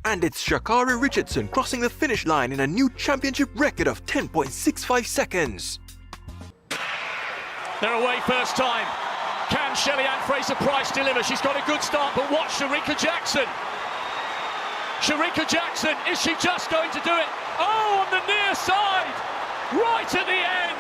And it's Sha'Carri Richardson crossing the finish line in a new championship record of 10.65 seconds. They're away first time. Can Shelly-Ann Fraser-Pryce deliver? She's got a good start, but watch Shericka Jackson. Shericka Jackson, is she just going to do it? Oh, on the near side, right at the end.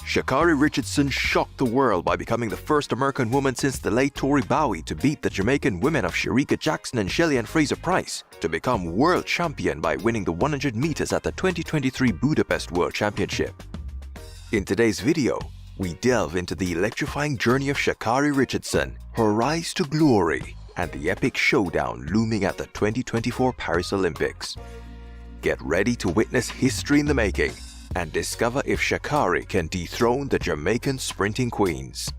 Sha'Carri Richardson shocked the world by becoming the first American woman since the late Tori Bowie to beat the Jamaican women of Shericka Jackson and Shelly-Ann Fraser-Pryce to become world champion by winning the 100 meters at the 2023 Budapest World Championship. In today's video, we delve into the electrifying journey of Sha'Carri Richardson, her rise to glory, and the epic showdown looming at the 2024 Paris Olympics. Get ready to witness history in the making and discover if Sha'Carri can dethrone the Jamaican sprinting queens.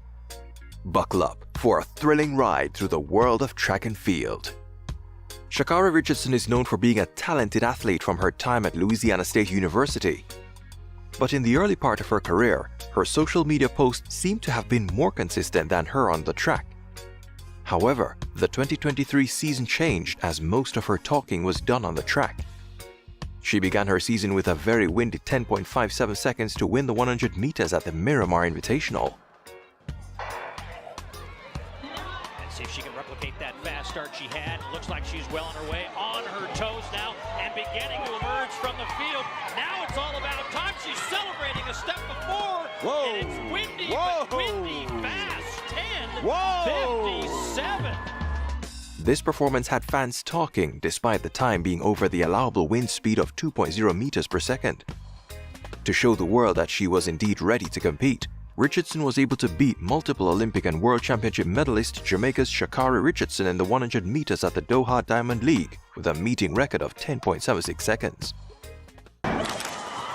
Buckle up for a thrilling ride through the world of track and field. Sha'Carri Richardson is known for being a talented athlete from her time at Louisiana State University. But in the early part of her career, her social media posts seem to have been more consistent than her on the track. However, the 2023 season changed as most of her talking was done on the track. She began her season with a very windy 10.57 seconds to win the 100 meters at the Miramar Invitational. Let's see if she can replicate that fast start she had. Looks like she's well on her way, on her toes now, and beginning to emerge from the field. Now it's all about time. She's celebrating a step before. Whoa! And it's windy, Whoa! but windy fast. 10, Whoa! 57. This performance had fans talking despite the time being over the allowable wind speed of 2.0 meters per second. To show the world that she was indeed ready to compete, Richardson was able to beat multiple Olympic and World Championship medalist Jamaica's Sha'Carri Richardson in the 100 meters at the Doha Diamond League with a meeting record of 10.76 seconds.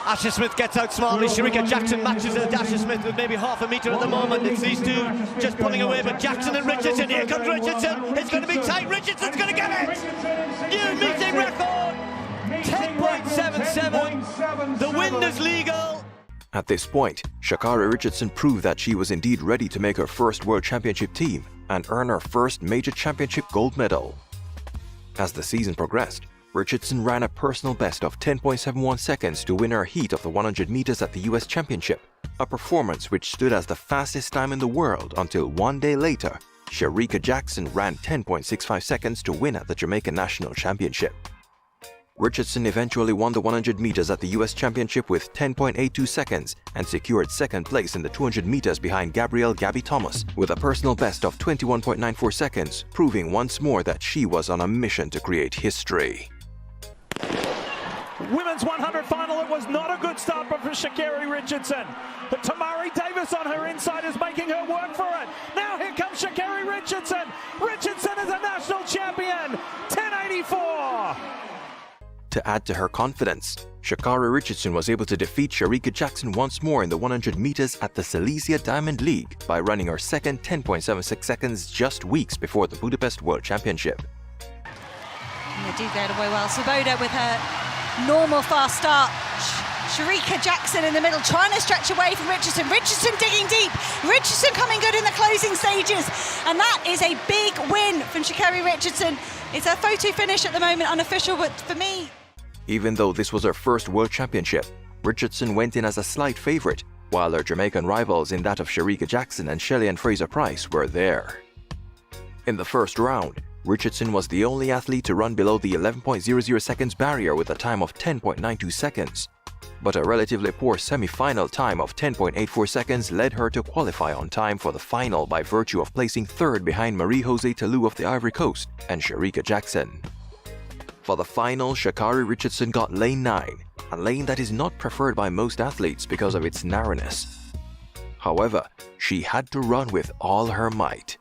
Asher Smith gets out smartly. Shericka Jackson matches Asher Smith with maybe half a metre at the moment. It's these two just pulling away, but Jackson and Richardson. Here comes Richardson. It's going to be tight. Richardson's going to get it. New meeting record. 10.77. The wind is legal. At this point, Sha'Carri Richardson proved that she was indeed ready to make her first World Championship team and earn her first major championship gold medal. As the season progressed, Richardson ran a personal best of 10.71 seconds to win her heat of the 100 meters at the US Championship, a performance which stood as the fastest time in the world until one day later, Shericka Jackson ran 10.65 seconds to win at the Jamaican National Championship. Richardson eventually won the 100 meters at the US Championship with 10.82 seconds and secured second place in the 200 meters behind Gabrielle "Gabby" Thomas with a personal best of 21.94 seconds, proving once more that she was on a mission to create history. Women's 100 final, it was not a good start for Sha'Carri Richardson. But Tamari Davis on her inside is making her work for it. Now here comes Sha'Carri Richardson. Richardson is a national champion, 10.84. To add to her confidence, Sha'Carri Richardson was able to defeat Shericka Jackson once more in the 100 meters at the Silesia Diamond League by running her second 10.76 seconds just weeks before the Budapest World Championship. And they do get away well. Svoboda with her normal fast start. Shericka Jackson in the middle, trying to stretch away from Richardson. Richardson digging deep. Richardson coming good in the closing stages. And that is a big win from Sha'Carri Richardson. It's a photo finish at the moment, unofficial, but for me. Even though this was her first World Championship, Richardson went in as a slight favorite, while her Jamaican rivals in that of Shericka Jackson and Shelly-Ann Fraser-Pryce were there. In the first round, Richardson was the only athlete to run below the 11.00 seconds barrier with a time of 10.92 seconds. But a relatively poor semi-final time of 10.84 seconds led her to qualify on time for the final by virtue of placing third behind Marie-José Tallou of the Ivory Coast and Shericka Jackson. For the final, Sha'Carri Richardson got lane 9, a lane that is not preferred by most athletes because of its narrowness. However, she had to run with all her might.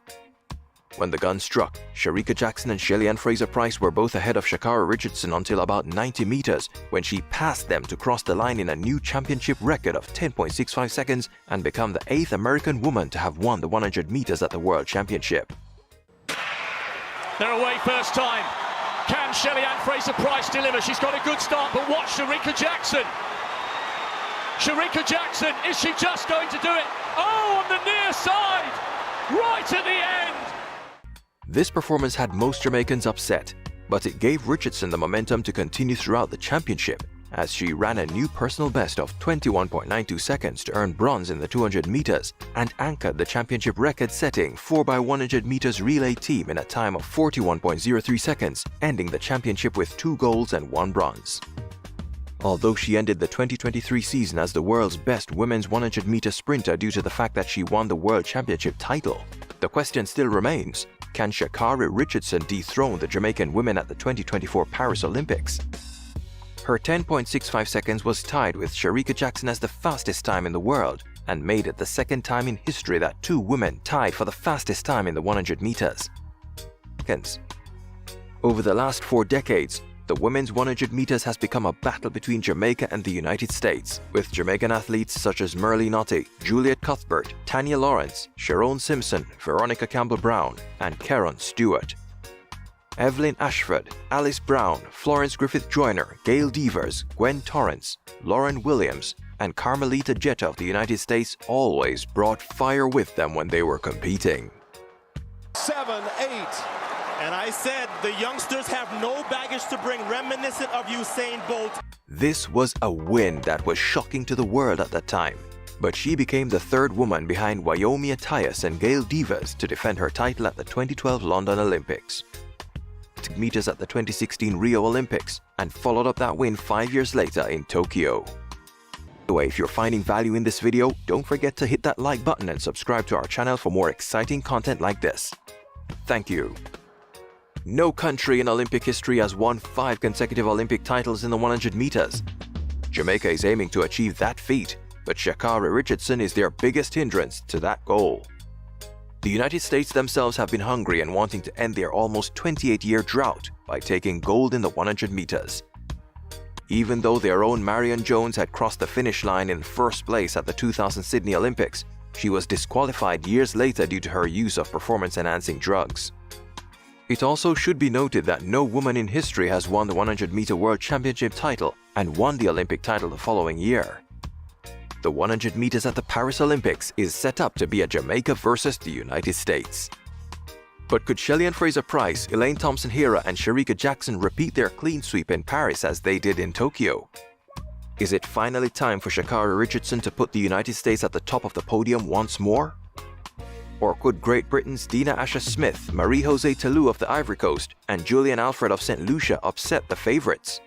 When the gun struck, Shericka Jackson and Shelly-Ann Fraser-Pryce were both ahead of Sha'Carri Richardson until about 90 meters when she passed them to cross the line in a new championship record of 10.65 seconds and become the 8th American woman to have won the 100 meters at the World Championship. They're away first time. Can Shelly-Ann Fraser-Pryce deliver? She's got a good start, but watch Shericka Jackson. Shericka Jackson, is she just going to do it? Oh, on the near side, right at the end. This performance had most Jamaicans upset, but it gave Richardson the momentum to continue throughout the championship, as she ran a new personal best of 21.92 seconds to earn bronze in the 200 meters and anchored the championship record-setting 4x100 meters relay team in a time of 41.03 seconds, ending the championship with 2 golds and 1 bronze. Although she ended the 2023 season as the world's best women's 100-meter sprinter due to the fact that she won the World Championship title, the question still remains, can Sha'Carri Richardson dethrone the Jamaican women at the 2024 Paris Olympics? Her 10.65 seconds was tied with Shericka Jackson as the fastest time in the world and made it the second time in history that 2 women tied for the fastest time in the 100 meters. Over the last 4 decades, the women's 100 meters has become a battle between Jamaica and the United States, with Jamaican athletes such as Merle Notty, Juliet Cuthbert, Tanya Lawrence, Sharon Simpson, Veronica Campbell-Brown, and Karen Stewart. Evelyn Ashford, Alice Brown, Florence Griffith-Joyner, Gail Devers, Gwen Torrance, Lauren Williams, and Carmelita Jetta of the United States always brought fire with them when they were competing. 7, 8. And I said the youngsters have no baggage to bring, reminiscent of Usain Bolt. This was a win that was shocking to the world at the time, but she became the 3rd woman behind Wyomia Tyus and Gail Devers to defend her title at the 2012 London Olympics, meters at the 2016 Rio Olympics, and followed up that win 5 years later in Tokyo. Anyway, if you're finding value in this video, don't forget to hit that like button and subscribe to our channel for more exciting content like this. Thank you. No country in Olympic history has won 5 consecutive Olympic titles in the 100 meters. Jamaica is aiming to achieve that feat, but Sha'Carri Richardson is their biggest hindrance to that goal. The United States themselves have been hungry and wanting to end their almost 28-year drought by taking gold in the 100 meters. Even though their own Marion Jones had crossed the finish line in first place at the 2000 Sydney Olympics, she was disqualified years later due to her use of performance-enhancing drugs. It also should be noted that no woman in history has won the 100-meter World Championship title and won the Olympic title the following year. The 100 meters at the Paris Olympics is set up to be a Jamaica versus the United States. But could Shelly-Ann Fraser-Pryce, Elaine Thompson-Herah, and Shericka Jackson repeat their clean sweep in Paris as they did in Tokyo? Is it finally time for Sha'Carri Richardson to put the United States at the top of the podium once more? Or could Great Britain's Dina Asher-Smith, Marie-José Tallou of the Ivory Coast, and Julian Alfred of St. Lucia upset the favourites?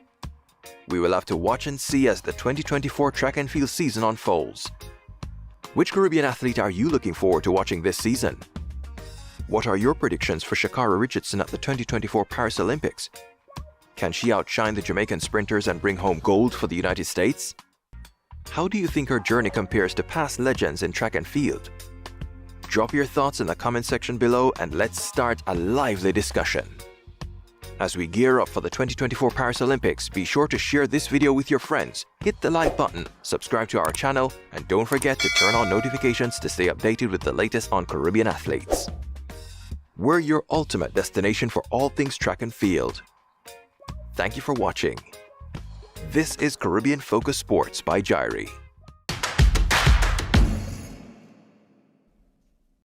We will have to watch and see as the 2024 track and field season unfolds. Which Caribbean athlete are you looking forward to watching this season? What are your predictions for Sha'Carri Richardson at the 2024 Paris Olympics? Can she outshine the Jamaican sprinters and bring home gold for the United States? How do you think her journey compares to past legends in track and field? Drop your thoughts in the comment section below and let's start a lively discussion. As we gear up for the 2024 Paris Olympics, be sure to share this video with your friends, hit the like button, subscribe to our channel, and don't forget to turn on notifications to stay updated with the latest on Caribbean athletes. We're your ultimate destination for all things track and field. Thank you for watching. This is Caribbean Focus Sports by Jairi.